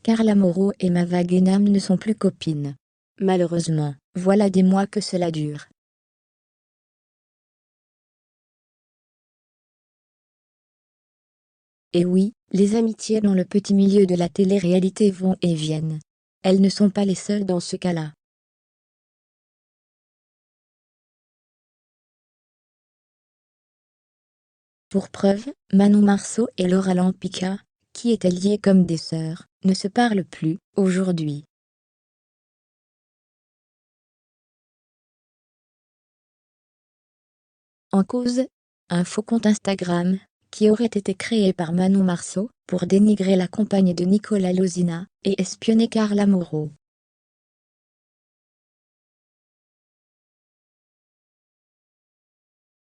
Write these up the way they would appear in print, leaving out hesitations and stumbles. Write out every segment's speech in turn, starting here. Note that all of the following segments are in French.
Carla Moreau et Mava Guénam ne sont plus copines. Malheureusement, voilà des mois que cela dure. Et oui, les amitiés dans le petit milieu de la télé-réalité vont et viennent. Elles ne sont pas les seules dans ce cas-là. Pour preuve, Manon Marceau et Laura Lampica, qui étaient liées comme des sœurs, ne se parlent plus, aujourd'hui. En cause, un faux compte Instagram, qui aurait été créé par Manon Marceau, pour dénigrer la compagne de Nicolas Lozina, et espionner Carla Moreau.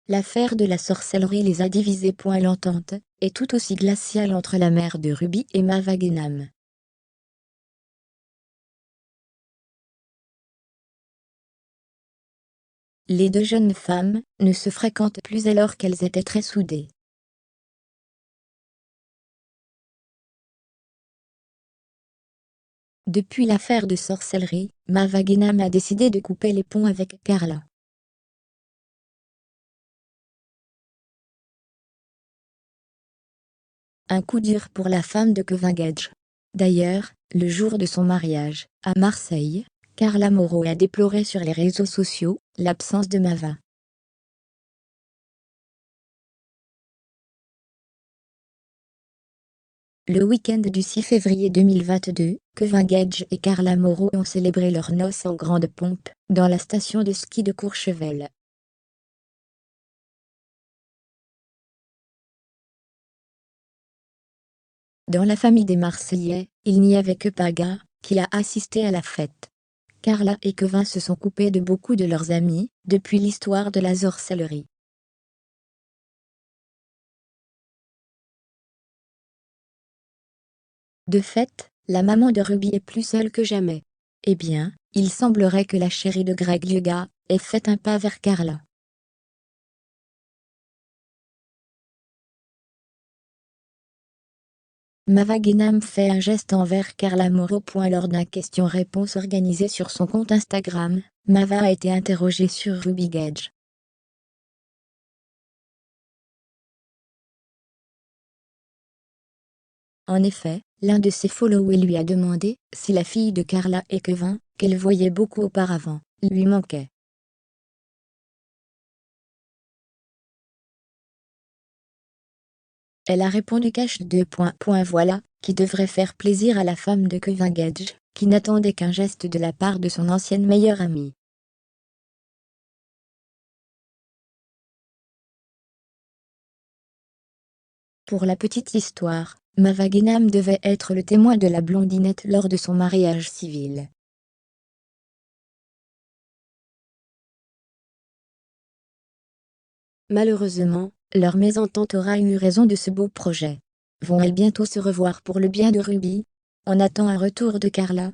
L'affaire de la sorcellerie les a divisés. L'entente est tout aussi glaciale entre la mère de Ruby et Mava Guénam. Les deux jeunes femmes ne se fréquentent plus alors qu'elles étaient très soudées. Depuis l'affaire de sorcellerie, Mava Guénam a décidé de couper les ponts avec Carla. Un coup dur pour la femme de Kevin Gage. D'ailleurs, le jour de son mariage, à Marseille, Carla Moreau a déploré sur les réseaux sociaux l'absence de Mava. Le week-end du 6 février 2022, Kevin Gage et Carla Moreau ont célébré leurs noces en grande pompe, dans la station de ski de Courchevel. Dans la famille des Marseillais, il n'y avait que Paga, qui a assisté à la fête. Carla et Kevin se sont coupés de beaucoup de leurs amis, depuis l'histoire de la sorcellerie. De fait, la maman de Ruby est plus seule que jamais. Eh bien, il semblerait que la chérie de Greg Luga ait fait un pas vers Carla. Mava Guénam fait un geste envers Carla Moreau. Lors d'un question-réponse organisé sur son compte Instagram, Mava a été interrogée sur Ruby Gage. En effet, l'un de ses followers lui a demandé si la fille de Carla et Kevin, qu'elle voyait beaucoup auparavant, lui manquait. Elle a répondu cash 2. Voilà, qui devrait faire plaisir à la femme de Kevin Gage, qui n'attendait qu'un geste de la part de son ancienne meilleure amie. Pour la petite histoire, Mava Guénam devait être le témoin de la blondinette lors de son mariage civil. Malheureusement, leur mésentente aura eu raison de ce beau projet. Vont-elles bientôt se revoir pour le bien de Ruby? On attend un retour de Carla,